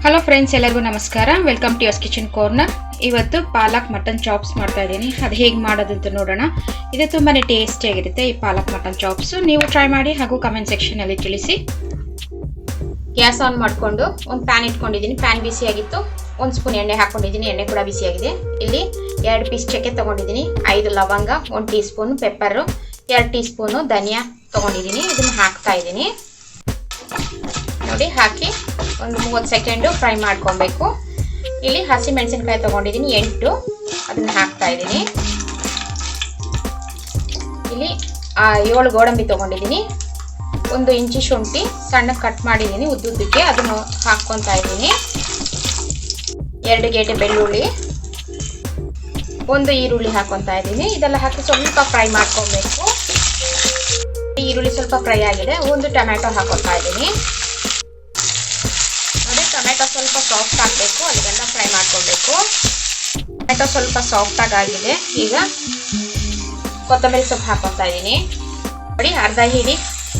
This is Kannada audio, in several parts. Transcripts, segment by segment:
ಹಲೋ ಫ್ರೆಂಡ್ಸ್, ಎಲ್ಲರಿಗೂ ನಮಸ್ಕಾರ. Welcome to yours kitchen corner. ಇವತ್ತು ಪಾಲಕ್ ಮಟನ್ ಚಾಪ್ಸ್ ಮಾಡ್ತಾ ಇದ್ದೀನಿ. ಅದು ಹೇಗೆ ಮಾಡೋದು ಅಂತ ನೋಡೋಣ. ಇದು ತುಂಬಾ ಟೇಸ್ಟಿಯಾಗಿರುತ್ತೆ ಈ ಪಾಲಕ್ ಮಟನ್ ಚಾಪ್ಸ್. ನೀವು ಟ್ರೈ ಮಾಡಿ ಹಾಗೂ ಕಮೆಂಟ್ ಸೆಕ್ಷನಲ್ಲಿ ತಿಳಿಸಿ. ಗ್ಯಾಸ್ ಆನ್ ಮಾಡಿಕೊಂಡು ಒಂದು ಪ್ಯಾನ್ ಇಟ್ಕೊಂಡಿದ್ದೀನಿ. ಪ್ಯಾನ್ ಬಿಸಿಯಾಗಿತ್ತು. 1 ಸ್ಪೂನ್ ಎಣ್ಣೆ ಹಾಕೊಂಡಿದ್ದೀನಿ. ಎಣ್ಣೆ ಕೂಡ ಬಿಸಿಯಾಗಿದೆ. ಇಲ್ಲಿ 2 ಪೀಸ್ ಚಕ್ಕೆ ತೊಗೊಂಡಿದ್ದೀನಿ, 5 ಲವಂಗ, 1 teaspoon pepper, 2 teaspoon ಧನಿಯಾ ತೊಗೊಂಡಿದ್ದೀನಿ. ಇದನ್ನು ಹಾಕ್ತಾ ಇದ್ದೀನಿ. ನೋಡಿ, ಹಾಕಿ ಒಂದು 30 ಸೆಕೆಂಡು ಫ್ರೈ ಮಾಡ್ಕೊಬೇಕು. ಇಲ್ಲಿ ಹಸಿ ಮೆಣಸಿನ್ಕಾಯಿ ತೊಗೊಂಡಿದ್ದೀನಿ 8, ಅದನ್ನು ಹಾಕ್ತಾ ಇದ್ದೀನಿ. ಇಲ್ಲಿ 7 ಗೋಡಂಬಿ ತೊಗೊಂಡಿದ್ದೀನಿ. 1 ಇಂಚು ಶುಂಠಿ ಸಣ್ಣಗೆ ಕಟ್ ಮಾಡಿದ್ದೀನಿ ಉದ್ದುದ್ದಕ್ಕೆ, ಅದನ್ನು ಹಾಕ್ಕೊತಾ ಇದ್ದೀನಿ. 2 ಗೆಡ್ಡೆ ಬೆಳ್ಳುಳ್ಳಿ, 1 ಈರುಳ್ಳಿ ಹಾಕ್ಕೊತಾ ಇದ್ದೀನಿ. ಇದೆಲ್ಲ ಹಾಕಿ ಸ್ವಲ್ಪ ಫ್ರೈ ಮಾಡ್ಕೊಬೇಕು. ಈರುಳ್ಳಿ ಸ್ವಲ್ಪ ಫ್ರೈ ಆಗಿದೆ. 1 ಟೊಮ್ಯಾಟೊ ಹಾಕ್ಕೊತಾ ಇದ್ದೀನಿ. ನೋಡಿ, ಟೊಮೆಟೊ ಸ್ವಲ್ಪ ಸಾಫ್ಟ್ ಆಗಬೇಕು, ಅದನ್ನೆಲ್ಲ ಫ್ರೈ ಮಾಡ್ಕೊಬೇಕು. ಟೊಮೆಟೊ ಸ್ವಲ್ಪ ಸಾಫ್ಟಾಗಿ ಆಗಿದೆ. ಈಗ ಕೊತ್ತಂಬರಿ ಸೊಪ್ಪು ಹಾಕ್ಕೊತಾ ಇದ್ದೀನಿ. ನೋಡಿ, ಅರ್ಧ ಹಿಡಿ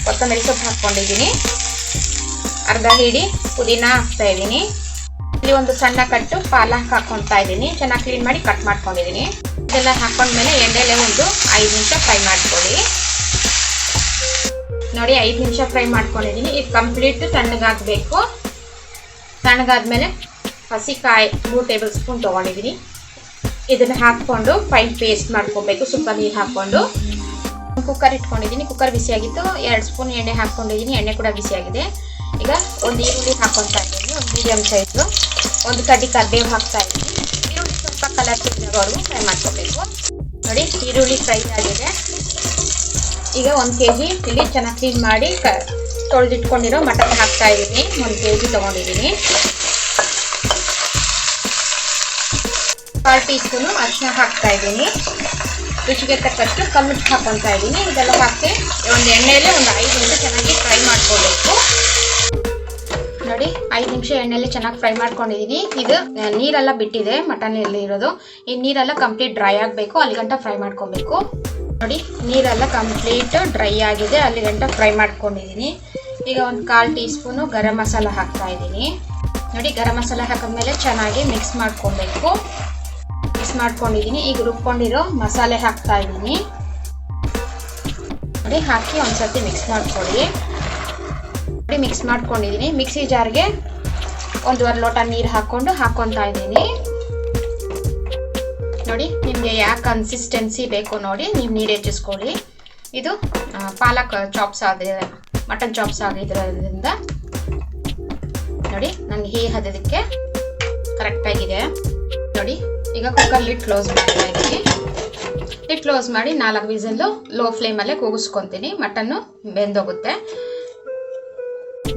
ಕೊತ್ತಂಬರಿ ಸೊಪ್ಪು ಹಾಕ್ಕೊಂಡಿದ್ದೀನಿ. ಅರ್ಧ ಹಿಡಿ ಪುದೀನ ಹಾಕ್ತಾ ಇದ್ದೀನಿ. ಇಲ್ಲಿ ಒಂದು ಸಣ್ಣ ಕಟ್ಟು ಪಾಲಕ್ ಹಾಕ್ಕೊತಾ ಇದ್ದೀನಿ. ಚೆನ್ನಾಗಿ ಕ್ಲೀನ್ ಮಾಡಿ ಕಟ್ ಮಾಡ್ಕೊಂಡಿದ್ದೀನಿ. ಇದೆಲ್ಲ ಹಾಕೊಂಡ್ಮೇಲೆ ಎಣ್ಣೆಲೆ ಒಂದು 5 ನಿಮಿಷ ಫ್ರೈ ಮಾಡ್ಕೊಳ್ಳಿ. ನೋಡಿ, 5 ನಿಮಿಷ ಫ್ರೈ ಮಾಡ್ಕೊಂಡಿದ್ದೀನಿ. ಇದು ಕಂಪ್ಲೀಟ್ ತಣ್ಣಗಾಗಬೇಕು. ತಣ್ಣಗಾದ್ಮೇಲೆ ಹಸಿಕಾಯಿ 3 ಟೇಬಲ್ ಸ್ಪೂನ್ ತೊಗೊಂಡಿದ್ದೀನಿ. ಇದನ್ನು ಹಾಕ್ಕೊಂಡು ಫೈನ್ ಪೇಸ್ಟ್ ಮಾಡ್ಕೊಬೇಕು. ಸ್ವಲ್ಪ ನೀರು ಹಾಕ್ಕೊಂಡು ಕುಕ್ಕರ್ ಇಟ್ಕೊಂಡಿದ್ದೀನಿ. ಕುಕ್ಕರ್ ಬಿಸಿಯಾಗಿತ್ತು. 2 ಸ್ಪೂನ್ ಎಣ್ಣೆ ಹಾಕ್ಕೊಂಡಿದ್ದೀನಿ. ಎಣ್ಣೆ ಕೂಡ ಬಿಸಿಯಾಗಿದೆ. ಈಗ 1 ಈರುಳ್ಳಿ ಹಾಕ್ಕೊತಾ ಇದ್ದೀನಿ, 1 ಮೀಡಿಯಮ್ ಸೈಜು. 1 ಕಡ್ಡಿ ಕರಿಬೇವು ಹಾಕ್ತಾ ಇದ್ದೀನಿ. ಈರುಳ್ಳಿ ಸ್ವಲ್ಪ ಕಲರ್ ಚೇಂಜ್ ಆಗೋವರೆಗೂ ಫ್ರೈ ಮಾಡ್ಕೋಬೇಕು. ನೋಡಿ, ಈರುಳ್ಳಿ ಫ್ರೈ ಆಗಿದೆ. ಈಗ 1 kg ಇಲ್ಲಿ ಚೆನ್ನಾಗಿ ಕ್ಲೀನ್ ಮಾಡಿ ತೊಳೆದಿಟ್ಕೊಂಡಿರೋ ಮಟನ್ ಹಾಕ್ತಾ ಇದ್ದೀನಿ. 1 kg ತೊಗೊಂಡಿದ್ದೀನಿ. 1/4 ಟೀ ಸ್ಪೂನು ಅರಿಶಿನ ಹಾಕ್ತಾ ಇದ್ದೀನಿ. ರುಚಿಗೆ ತಕ್ಕಷ್ಟು ಕಲ್ಲುಪ್ಪು ಹಾಕ್ಕೊತಾ ಇದ್ದೀನಿ. ಇದೆಲ್ಲ ಹಾಕಿ ಒಂದು ಎಣ್ಣೆಯಲ್ಲಿ ಒಂದು 5 ನಿಮಿಷ ಚೆನ್ನಾಗಿ ಫ್ರೈ ಮಾಡ್ಕೋಬೇಕು. ನೋಡಿ, 5 ನಿಮಿಷ ಎಣ್ಣೆಯಲ್ಲಿ ಚೆನ್ನಾಗಿ ಫ್ರೈ ಮಾಡ್ಕೊಂಡಿದ್ದೀನಿ. ಇದು ನೀರೆಲ್ಲ ಬಿಟ್ಟಿದೆ ಮಟನಲ್ಲಿ ಇರೋದು. ಈ ನೀರೆಲ್ಲ ಕಂಪ್ಲೀಟ್ ಡ್ರೈ ಆಗಬೇಕು, ಅಲ್ಲಿ ಗಂಟ ಫ್ರೈ ಮಾಡ್ಕೊಬೇಕು. ನೋಡಿ, ನೀರೆಲ್ಲ ಕಂಪ್ಲೀಟ್ ಡ್ರೈ ಆಗಿದೆ, ಅಲ್ಲಿ ಗಂಟ ಫ್ರೈ ಮಾಡ್ಕೊಂಡಿದ್ದೀನಿ. ಈಗ 1/4 ಟೀ ಸ್ಪೂನು ಗರಂ ಮಸಾಲ ಹಾಕ್ತಾ ಇದ್ದೀನಿ. ನೋಡಿ, ಗರಂ ಮಸಾಲ ಹಾಕಿದ್ಮೇಲೆ ಚೆನ್ನಾಗಿ ಮಿಕ್ಸ್ ಮಾಡ್ಕೊಬೇಕು. ಮಿಕ್ಸ್ ಮಾಡ್ಕೊಂಡಿದ್ದೀನಿ. ಈಗ ರುಬ್ಕೊಂಡಿರೋ ಮಸಾಲೆ ಹಾಕ್ತಾ ಇದ್ದೀನಿ. ನೋಡಿ, ಹಾಕಿ ಒಂದ್ಸತಿ ಮಿಕ್ಸ್ ಮಾಡ್ಕೊಳ್ಳಿ. ನೋಡಿ, ಮಿಕ್ಸ್ ಮಾಡ್ಕೊಂಡಿದ್ದೀನಿ. ಮಿಕ್ಸಿ ಜಾರ್ಗೆ 1.5 ಲೋಟ ನೀರು ಹಾಕ್ಕೊತಾ ಇದ್ದೀನಿ. ನೋಡಿ, ನಿಮಗೆ ಯಾವ ಕನ್ಸಿಸ್ಟೆನ್ಸಿ ಬೇಕು ನೋಡಿ ನೀವು ನೀರು ಹೆಚ್ಚಿಸ್ಕೊಳ್ಳಿ. ಇದು ಪಾಲಕ್ ಚಾಪ್ಸ್ ಆದರೆ ಮಟನ್ ಚಾಪ್ಸ್ ಆಗಿರೋದ್ರಿಂದ ನೋಡಿ ನನಗೆ ಈ ಹದಕ್ಕೆ ಕರೆಕ್ಟಾಗಿದೆ. ನೋಡಿ, ಈಗ ಕುಕ್ಕರ್ ಲಿಡ್ ಕ್ಲೋಸ್ ಮಾಡ್ತಾ ಇದ್ದೀನಿ. ಲಿಡ್ ಕ್ಲೋಸ್ ಮಾಡಿ 4 ವಿಸಲ್ಲು ಲೋ ಫ್ಲೇಮಲ್ಲೇ ಕೂಗಿಸ್ಕೊತೀನಿ. ಮಟನ್ನು ಬೆಂದೋಗುತ್ತೆ.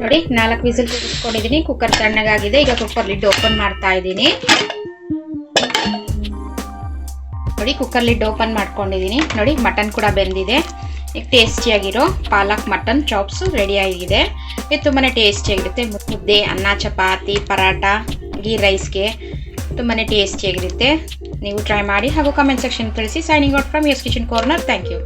ನೋಡಿ, 4 ವಿಸಲ್ ಕೂಗಿಸ್ಕೊಂಡಿದ್ದೀನಿ. ಕುಕ್ಕರ್ ತಣ್ಣಗಾಗಿದೆ. ಈಗ ಕುಕ್ಕರ್ ಲಿಡ್ ಓಪನ್ ಮಾಡ್ತಾ ಇದ್ದೀನಿ. ನೋಡಿ, ಕುಕ್ಕರ್ ಲಿಡ್ ಓಪನ್ ಮಾಡ್ಕೊಂಡಿದ್ದೀನಿ. ನೋಡಿ, ಮಟನ್ ಕೂಡ ಬೆಂದಿದೆ. ಈಗ ಟೇಸ್ಟಿಯಾಗಿರೋ ಪಾಲಕ್ ಮಟನ್ ಚಾಪ್ಸು ರೆಡಿ ಆಗಿದೆ. ಇದು ತುಂಬಾ ಟೇಸ್ಟಿಯಾಗಿರುತ್ತೆ. ಮುದ್ದೆ, ಅನ್ನ, ಚಪಾತಿ, ಪರಾಟ, ಗೀ ರೈಸ್ಗೆ ತುಂಬಾ ಟೇಸ್ಟಿಯಾಗಿರುತ್ತೆ. ನೀವು ಟ್ರೈ ಮಾಡಿ ಹಾಗೂ ಕಮೆಂಟ್ ಸೆಕ್ಷನ್ ತಿಳಿಸಿ. Signing out from yours kitchen corner. Thank you.